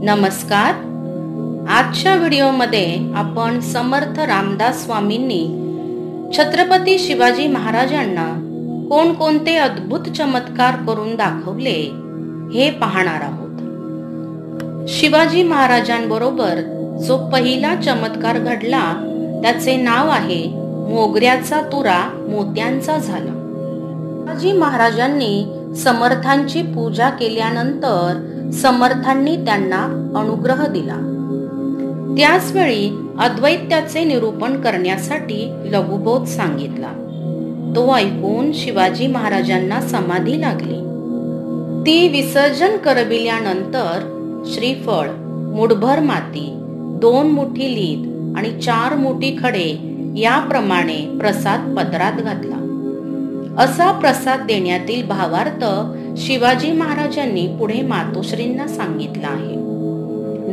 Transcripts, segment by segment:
नमस्कार. आजच्या व्हिडिओमध्ये आपण समर्थ रामदास स्वामींनी छत्रपती शिवाजी महाराजांना कोणकोणते अद्भुत चमत्कार करून दाखवले हे पाहणार आहोत. शिवाजी महाराजांबरोबर जो पहिला चमत्कार घडला त्याचे नाव आहे मोगऱ्याचा तुरा मोत्यांचा झाला. शिवाजी महाराजांनी समर्थांची पूजा केल्यानंतर समर्थांनी त्यांना अनुग्रह दिला. त्याचवेळी अद्वैत्याचे निरूपण करण्यासाठी लघुबोध सांगितला. तो ऐकून शिवाजी महाराजांना समाधी लागली. ती विसर्जन करविल्यानंतर श्रीफळ, मुठभर माती, 2 मुठी लीद आणि 4 मुठी खडे याप्रमाणे प्रसाद पदरात घातला. असा प्रसाद देण्यातील भावार्थ शिवाजी महाराजांनी पुढे मातोश्रींना सांगितला आहे.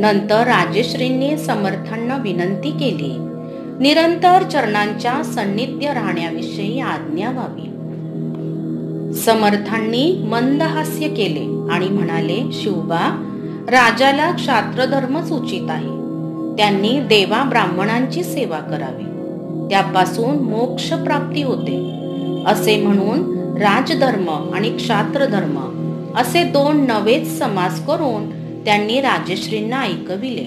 नंतर राजेश्रींनी समर्थांना विनंती केली, निरंतर चरणांच्या सान्निध्य राहण्याविषयी आज्ञा व्हावी. समर्थांनी मंद हास्य केले आणि म्हणाले, शिवबा, राजाला क्षात्रधर्मच उचित आहे. त्यांनी देवा ब्राह्मणांची सेवा करावी, त्यापासून मोक्ष प्राप्ती होते. असे म्हणून राजधर्म आणि क्षात्रधर्म असे 2 नवेच समास करून त्यांनी राजश्रींना ऐकविले.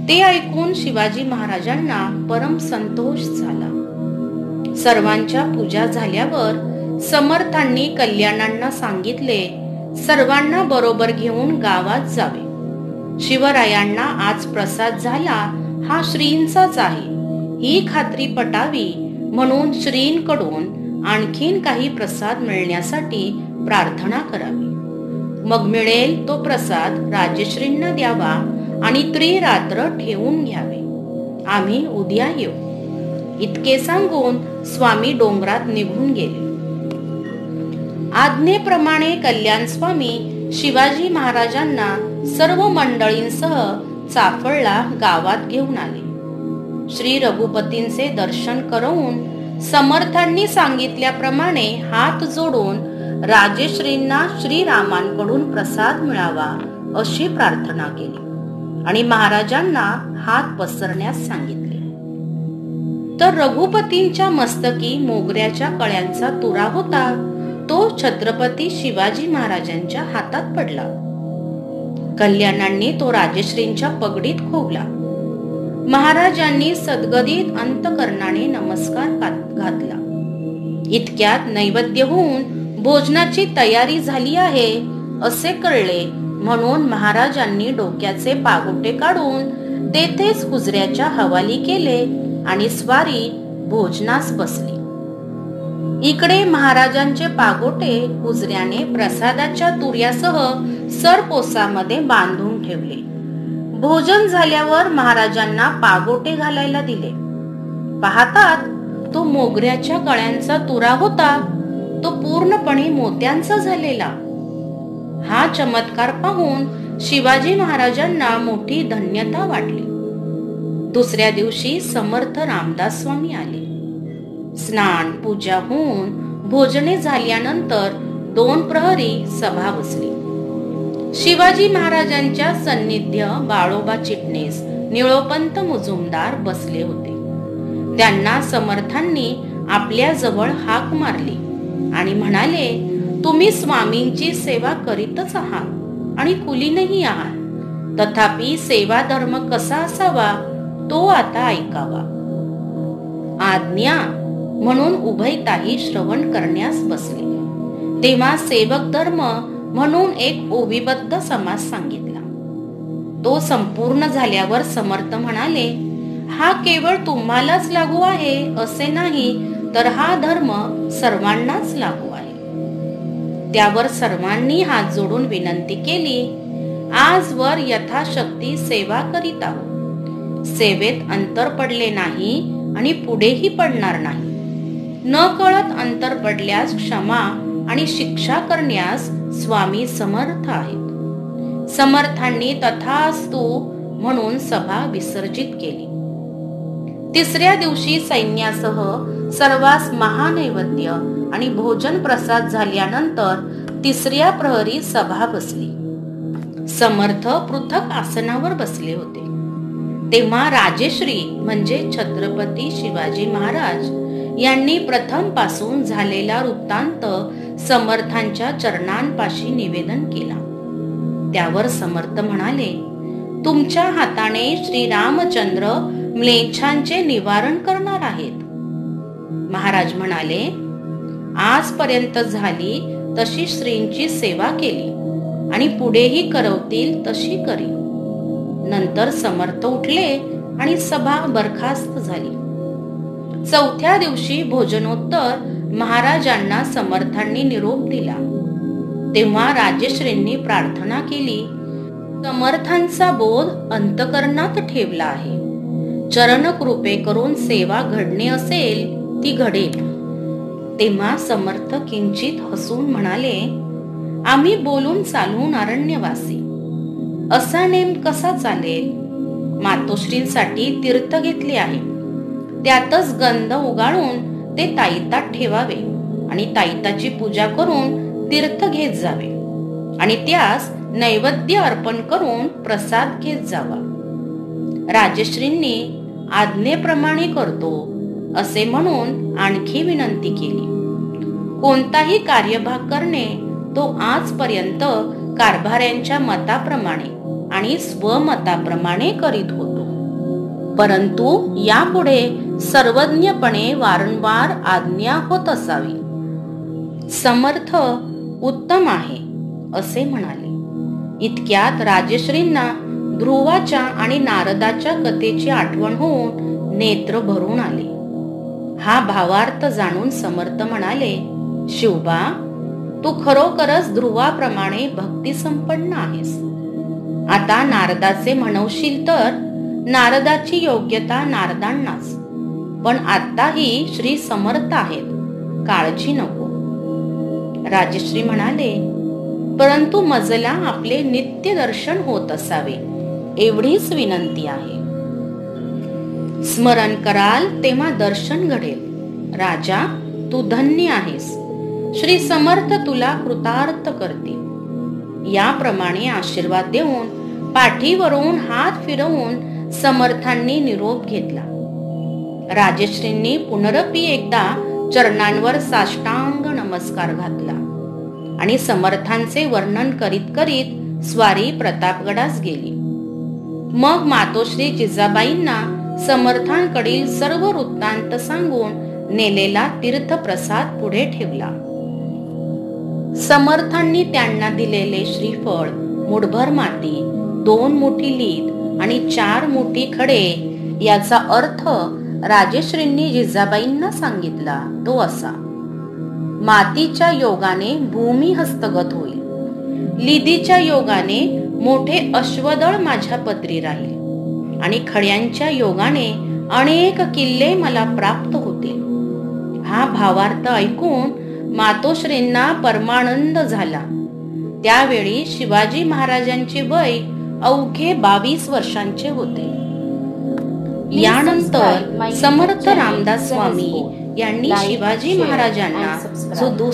ते ऐकून शिवाजी महाराजांना परम संतोष झाला. सर्वांच्या पूजा झाल्यावर समर्थांनी कल्याणांना सांगितले, सर्वांना बरोबर घेऊन गावात जावे. शिवरायांना आज प्रसाद झाला हा श्रींचाच आहे ही खात्री पटावी म्हणून श्रींकडून आणखीन काही प्रसाद मिळण्यासाठी प्रार्थना करावी. मग मिळेल तो प्रसाद राजश्रींना द्यावा आणि त्रिरात्र ठेवून घ्यावे. आम्ही उद्या येऊ. इतके सांगून स्वामी डोंगरात निघून गेले. आज्ञेप्रमाणे कल्याण स्वामी शिवाजी महाराजांना सर्व मंडळींसह चाफळला गावात घेऊन आले. श्री रघुपतींचे दर्शन करून समर्थांनी सांगितल्याप्रमाणे हात जोडून राजेश्रींना श्रीरामांकडून प्रसाद मिळावा अशी प्रार्थना केली आणि महाराजांना हात पसरण्यास सांगितले. तर रघुपतींच्या मस्तकी मोगऱ्याच्या कळ्यांचा तुरा होता. तो छत्रपती शिवाजी महाराजांच्या हातात पडला. कल्याणांनी तो राजेश्रींच्या पगडीत खोवला. महाराजांनी सद्गदित अंतकरणाने नमस्कार घातला. इतक्यात नैवेद्य होऊन भोजनाची तयारी झाली आहे असे कळले म्हणून महाराजांनी डोक्याचे पागोटे काढून तेथेच हुजऱ्याच्या हवाली केले आणि स्वारी भोजनास बसली. इकडे महाराजांचे पागोटे हुजऱ्याने प्रसादाच्या तुऱ्यासह सरपोसामध्ये बांधून ठेवले. भोजन झाल्यावर महाराजांना पागोटे घालायला दिले. पाहतात तो मोगऱ्याच्या कळ्यांचा तुरा होता. तो पूर्णपणे मोत्यांचा झालेला. हा चमत्कार पाहून शिवाजी महाराजांना मोठी धन्यता वाटली. दुसऱ्या दिवशी समर्थ रामदास स्वामी आले. स्नान पूजा होऊन भोजने झाल्यानंतर 2 प्रहरी सभा बसली. शिवाजी महाराजांच्या सान्निध्य बाळोबा चिटणीस, निळोपंत मुजुमदार बसले होते. त्यांना समर्थांनी आपल्या जवळ हाक मारली आणि म्हणाले, तुम्ही स्वामींची सेवा करीतच आहात आणि कुलीनही आहात. तथापि सेवा धर्म कसा असावा तो आता ऐकावा. आज्ञा म्हणून उभयताही श्रवण करण्यास बसले. तेव्हा सेवक धर्म म्हणून एक ओवीबद्ध समास सांगितला. तो संपूर्ण झाल्यावर समर्थ म्हणाले, हा केवळ तुम्हालाच लागू आहे असे नाही, तर हा धर्म सर्वांनाच लागू आहे. त्यावर सर्वांनी हात जोडून विनंती केली, आजवर यथाशक्ती सेवा करीत आहोत. सेवेत अंतर पडले नाही आणि पुढेही पडणार नाही. न कळत अंतर पडल्यास क्षमा आणि शिक्षा करण्यास स्वामी समर्थ आहेत. समर्थांनी तथास्तु म्हणून सभा विसर्जित केली. तिसऱ्या दिवशी सैन्यासह सर्वांस महानैवेद्य आणि भोजन प्रसाद झाल्यानंतर 3ऱ्या प्रहरी सभा बसली. समर्थ पृथक आसनावर बसले होते. तेव्हा राजेश्री म्हणजे छत्रपती शिवाजी महाराज यांनी प्रथम पासून झालेला वृत्तांत समर्थांच्या चरणांपाशी निवेदन केला. त्यावर समर्थ म्हणाले, तुमच्या हाताने श्रीरामचंद्र म्लेच्छांचे निवारण करणार आहेत. महाराज म्हणाले, आजपर्यंत झाली तशी श्रींची सेवा केली आणि पुढेही करवतील तशी करी. नंतर समर्थ उठले आणि सभा बरखास्त झाली. चौथ्या दिवशी भोजनोत्तर महाराजांना समर्थांनी निरोप दिला. तेव्हा राजेश्रींनी प्रार्थना केली, समर्थांचा बोध अंतकरणात ठेवला आहे. चरणकृपे करून सेवा घडणे असेल ती घडेल. तेव्हा समर्थ किंचित हसून म्हणाले, आम्ही बोलून चालून अरण्यवासी, असा नेम कसा चालेल? मातोश्रींसाठी तीर्थ घेतले आहे, त्यातच गंध उगाळून ते ताईतात ठेवावे आणि ताईताची पूजा करून तीर्थ घेत जावे आणि त्यास नैवेद्य अर्पण करून प्रसाद घेत जावा. राजश्रींनी आज्ञेप्रमाणे करतो असे म्हणून आणखी विनंती केली. कोणताही कार्यभाग करणे तो आजपर्यंत कारभाऱ्यांच्या मताप्रमाणे आणि स्वमताप्रमाणे करीत होतो, परंतु यापुढे सर्वज्ञपणे वारंवार आज्ञा होत असावी. समर्थ उत्तम आहे असे म्हणाले. इतक्यात राजश्रींना ध्रुवाच्या आणि नारदाच्या कथेची आठवण होऊन नेत्र भरून आले. हा भावार्थ जाणून समर्थ म्हणाले, शिवबा, तू खरोखरच ध्रुवाप्रमाणे भक्ती संपन्न आहेस. आता नारदाचे म्हणवशील तर नारदाची योग्यता नारदांनाच, पण आताही श्री समर्थ आहेत, काळजी नको. राजश्री म्हणाले, परंतु मजला आपले नित्य दर्शन होत असावे एवढीच विनंती आहे. स्मरण कराल तेव्हा दर्शन घडेल. राजा, तू धन्य आहेस. श्री समर्थ तुला कृतार्थ करतील. याप्रमाणे आशीर्वाद देऊन पाठीवरून हात फिरवून समर्थांनी निरोप घेतला. राजश्रींनी पुनरपी एकदा चरणांवर साष्टांग नमस्कार घातला आणि समर्थांचे वर्णन करीत करीत स्वारी प्रतापगडास गेली. मग मातोश्री जिजाबाईंना समर्थांकडील सर्व वृत्तांत सांगून नेलेला तीर्थप्रसाद पुढे ठेवला. समर्थांनी त्यांना दिलेले श्रीफळ, मुठभर माती, 2 मुठी लीद आणि 4 मुठी खडे याचा अर्थ राजेश्रींनी जिजाबाईंना सांगितला तो असा: मातीच्या योगाने भूमी हस्तगत होईल, लिदीच्या योगाने मोठे अश्वदळ माझ्या पदरी राहील आणि खड्यांच्या योगाने अनेक किल्ले मला प्राप्त होतील. हा भावार्थ ऐकून मातोश्रींना परमानंद झाला. त्यावेळी शिवाजी महाराजांचे वय अवघे 22 वर्षांचे होते. यानंतर समर्थ रामदास स्वामी यांनी शिवाजी महाराजांना जो